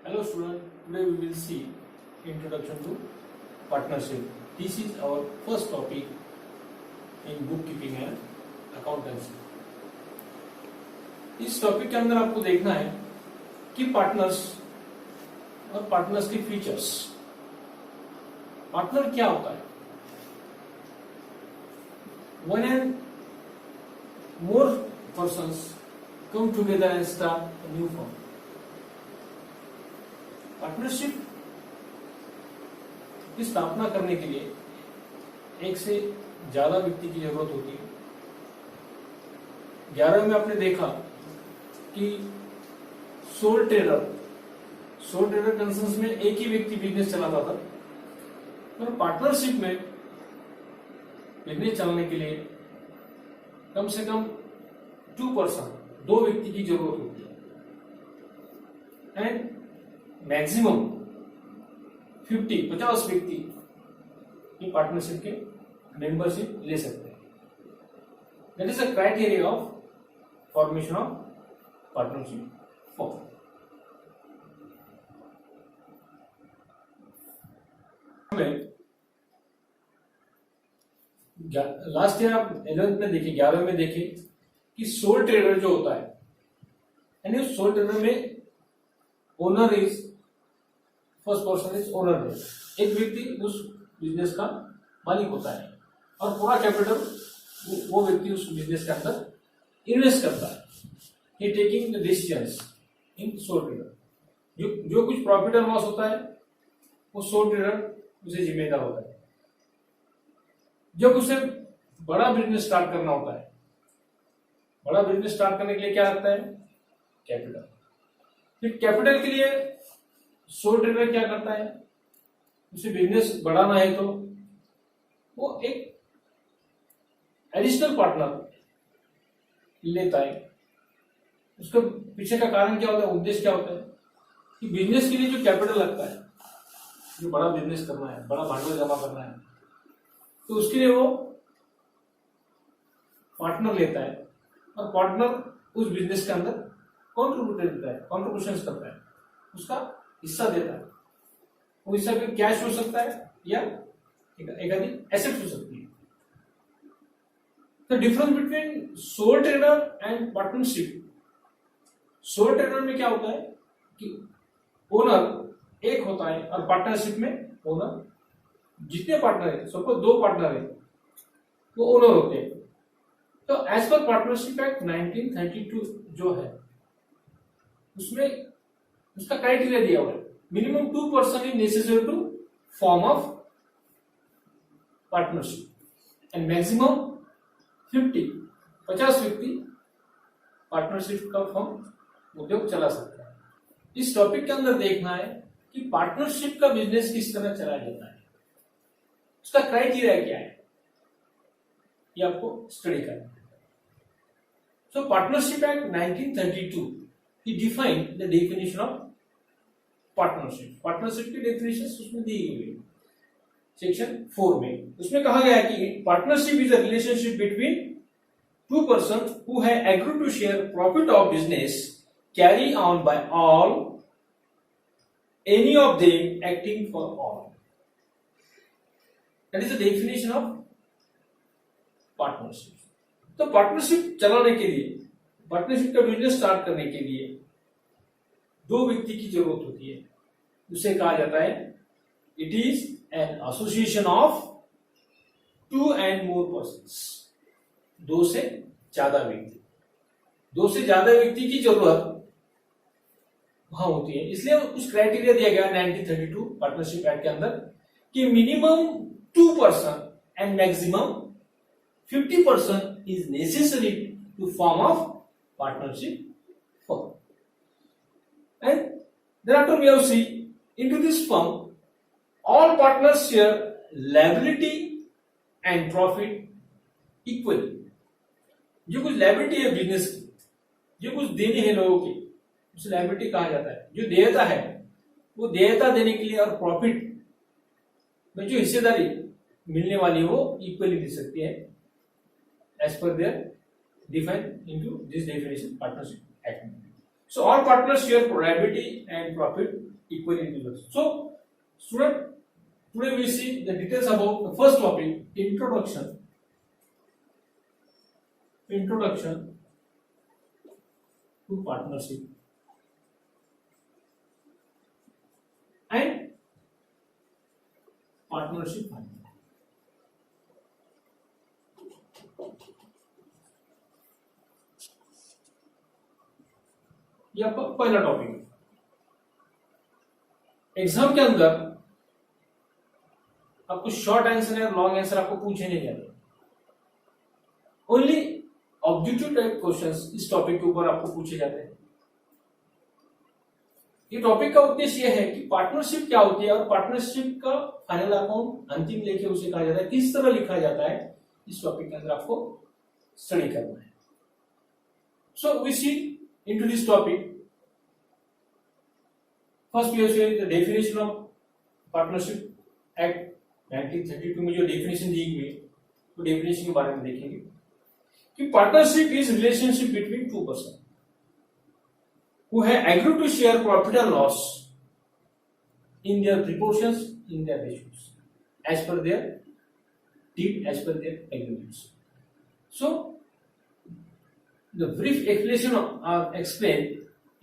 Hello student, today we will see introduction to partnership. This is our first topic in bookkeeping and accountancy. इस topic के अंदर आपको देखना है कि पार्टनर्स और पार्टनर्स के फीचर्स. पार्टनर क्या होता है? When and more persons come together and start a new firm. Partnership की स्थापना करने के लिए एक से ज्यादा व्यक्ति की जरूरत होती है. 11 में आपने देखा कि सोल ट्रेडर कंसर्न्स में एक ही व्यक्ति बिजनेस चलाता था, और पार्टनरशिप में बिजनेस चलाने के लिए कम से कम 2 पर्सन, 2 व्यक्ति की जरूरत होती है. एंड मैक्सिमम 50 व्यक्ति की पार्टनरशिप के मेंबरशिप ले सकते हैं. That is a criteria of formation of partnership form. हमें लास्ट ईयर आप 11th में देखे, 11 में देखे कि सोल ट्रेडर जो होता है, यानी उस सोल ट्रेडर में owner is first person is owner. एक व्यक्ति उस बिजनेस का मालिक होता है और पूरा कैपिटल वो व्यक्ति उस बिजनेस के अंदर इन्वेस्ट करता है. He taking the decisions in sole trader. जो कुछ प्रॉफिट और लॉस होता है वो सोल ट्रेडर उसे जिम्मेदार होता है. जब उसे बड़ा बिजनेस स्टार्ट करना होता है, बड़ा बिजनेस स्टार्ट करने के लिए क्या लगता है? कैपिटल. फिर कैपिटल के लिए सोल ट्रेडर क्या करता है? उसे बिजनेस बढ़ाना है तो वो एक एडिशनल पार्टनर लेता है. उसके पीछे का कारण क्या होता है, उद्देश्य क्या होता है कि बिजनेस के लिए जो कैपिटल लगता है, जो बड़ा बिजनेस करना है, बड़ा भांडवल जमा करना है, तो उसके लिए वो पार्टनर लेता है, और पार्टनर उस बिजनेस के अंदर कॉन्ट्रीब्यूशन करता है, उसका हिस्सा देता है. वो हिस्सा फिर कैश हो सकता है या एक आदि एसेट हो सकती है. The difference between soul trader and partnership. Soul trader में क्या होता है कि ओनर एक होता है, और पार्टनरशिप में ओनर जितने पार्टनर है, सपोज 2 पार्टनर है, वो ओनर होते हैं. तो एज पर पार्टनरशिप एक्ट 1932 जो है, उसमें उसका क्राइटेरिया दिया हुआ है. Minimum 2 person is necessary to form of partnership and maximum 50 व्यक्ति पार्टनरशिप का फॉर्म उद्योग चला सकता है. इस टॉपिक के अंदर देखना है कि पार्टनरशिप का बिजनेस किस तरह चलाया जाता है, उसका क्राइटेरिया क्या है, ये आपको स्टडी करना है. सो partnership act 1932 he defined the definition of partnership. Partnership की डेफिनेशन उसमें दी गई है सेक्शन 4 में. उसमें कहा गया है कि partnership is a relationship between 2 person who have agreed to share profit of business carry on by all, any of them acting for all. That is the definition of partnership. तो partnership चलाने के लिए, partnership का business start करने के लिए 2 व्यक्ति की जरूरत होती है. उसे कहा जाता है it is an association of 2 and more persons. 2 से ज्यादा व्यक्ति, 2 से ज्यादा व्यक्ति की जरूरत वहां होती है. इसलिए उस क्राइटेरिया दिया गया 1932 पार्टनरशिप एक्ट के अंदर कि minimum 2 person and maximum 50 person is necessary to form of partnership firm. And thereafter we have seen into this firm all partners share liability and profit equally. जो कुछ liability है business की, जो कुछ देने हैं लोगों की, उसे liability कहा जाता है. जो देयता है वो देयता देने के लिए और प्रॉफिट में जो हिस्सेदारी मिलने वाली है वो इक्वली दे सकती है as per their defined into this definition partnership act. So all partners share liability and profit equally individuals. So student, today we see the details about the first topic, introduction to partnership and partnership funding. ये आपका पहला topic है। Exam के अंदर आपको short answer या long answer आपको पूछे नहीं जाते, ओनली ऑब्जेक्टिव टाइप क्वेश्चंस इस टॉपिक के ऊपर आपको पूछे जाते हैं। ये टॉपिक का उद्देश्य यह है कि पार्टनरशिप क्या होती है और पार्टनरशिप का फाइनल अकाउंट अंतिम लेके उसे कहा जाता है, किस तरह लिखा जाता है, इस टॉपिक के अंदर आपको स्टडी करना है। So we see into this topic. First we have seen the definition of Partnership Act 1932 में जो डेफिनेशन दी गई है तो डेफिनेशन के बारे में देखेंगे कि partnership is relationship between two person who have agreed to share profit and loss in their proportions in their ratios as per their deed, as per their agreements. So the brief explanation are explained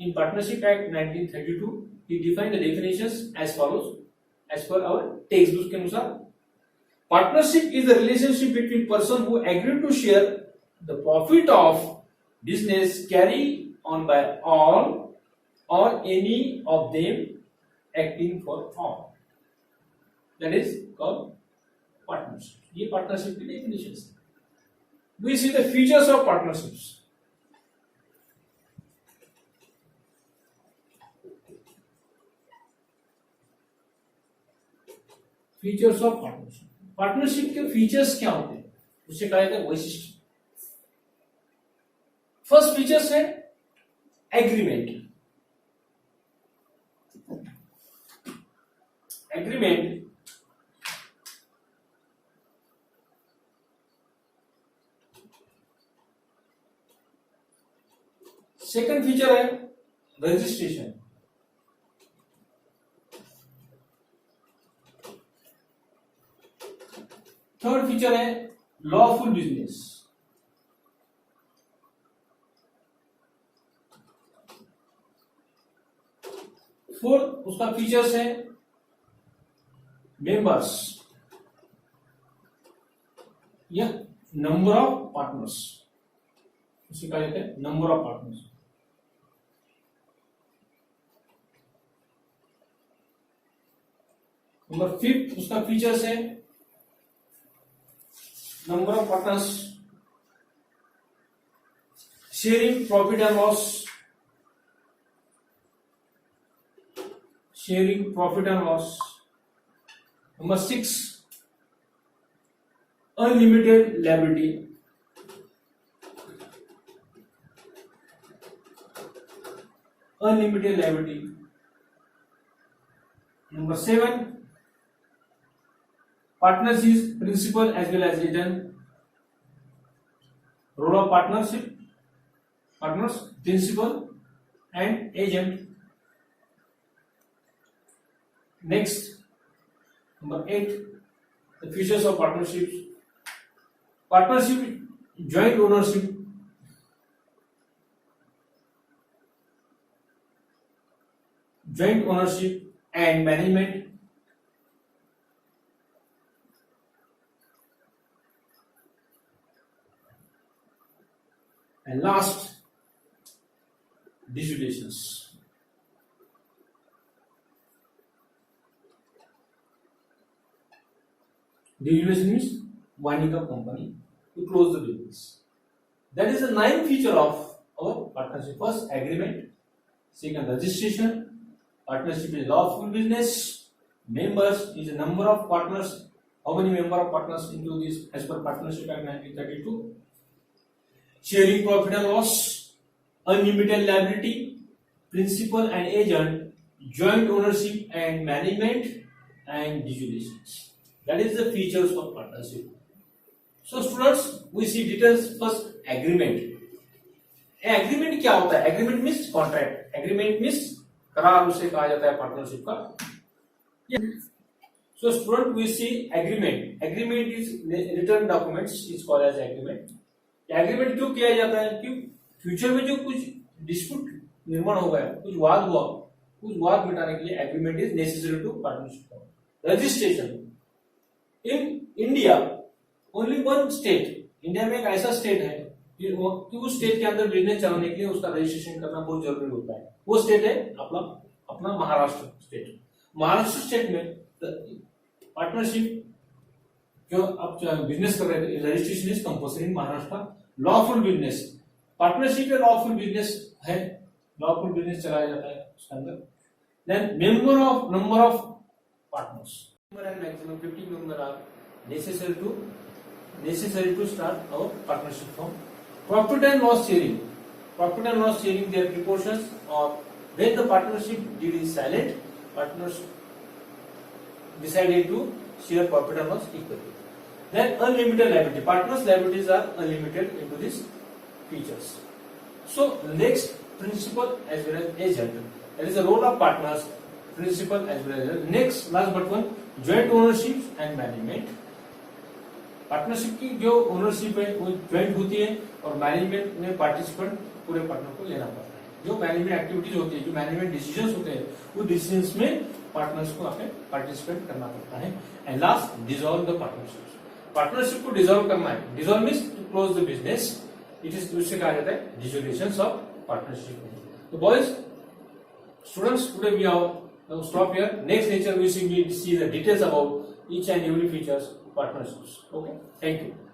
in Partnership Act 1932. We define the definitions as follows, as per our textbook के अनुसार। Partnership is the relationship between person who agree to share the profit of business carried on by all or any of them acting for all. That is called partnership. ये partnership की definitions है। We see the features of partnerships. Features of partnership, partnership के features क्या होते हैं उसे कहा जाता है वैशिष्ट्य। फर्स्ट फीचर्स है एग्रीमेंट। सेकंड फीचर है रजिस्ट्रेशन। थर्ड फीचर है लॉफुल बिजनेस। फोर्थ उसका फीचर्स है मेंबर्स या नंबर ऑफ पार्टनर्स, उसे कहा जाता है number of partners. Number fifth उसका फीचर्स है number of partners, sharing profit and loss, Number 6, unlimited liability. Number 7, partners is principal as well as agent. Role of partners, principal and agent. Next, number 8, the features of partnerships. Partnership, joint ownership. And management. And last, dissolutions. Dissolution means winding up company to close the business. That is the 9th feature of our partnership. First, agreement. Second, registration. Partnership is lawful business. Members is the number of partners. How many member of partners into this as per Partnership Act 1932? Sharing profit and loss, unlimited liability, principal and agent, joint ownership and management, and dissolutions. That is the features of partnership. So students, we see details. First, agreement. Agreement क्या होता है? Agreement means contract, agreement means करार, उसे कहा जाता है partnership का। So student we see agreement, agreement is written documents is called as agreement. Agreement क्यों किया जाता है? कि फ्यूचर में जो कुछ डिस्प्यूट निर्माण हो गया, कुछ वाद हुआ, उस वाद मिटाने के लिए agreement is necessary to partnership. Registration in India, only one state, India में एक ऐसा स्टेट है कि उस स्टेट के अंदर बिजनेस चलाने के लिए उसका रजिस्ट्रेशन करना बहुत जरूरी होता है। वो स्टेट है अपना महाराष्ट्र स्टेट। महाराष्ट्र स्टेट में पार्टनरशिप जो आप बिजनेस कर रहे थे, registration is compulsory in Maharashtra. Lawful business, partnership में लॉफुल बिजनेस है, लॉफुल बिजनेस चलाया जाता है उसके अंदर। Then number of partners, maximum 50 member are necessary to start our partnership firm. Profit and loss sharing, their proportions, or when the partnership deed is silent, partners decided to share profit and loss equally. Then unlimited liability, partners liabilities are unlimited into these features. So next, principal as well as agent, that is the role of partners, principal as well as agent. Next, last but one, joint ownership and management। Partnership की जो ownership है वो joint होती है और management में participant पूरे partner को लेना पड़ता है। जो मैनेजमेंट एक्टिविटीज होती है, जो मैनेजमेंट डिसीजंस होते हैं, वो डिसीजंस में पार्टनर्स को आपने पार्टिसिपेट करना पड़ता है। And last, dissolve the partnership, partnership को डिसॉल्व करना है। Dissolve means to close the business, it is उससे कहा जाता है डिसोल्यूशन ऑफ पार्टनरशिप। तो boys students, today we have stop here. Next lecture we see the details about each and every features partnerships. Okay, thank you.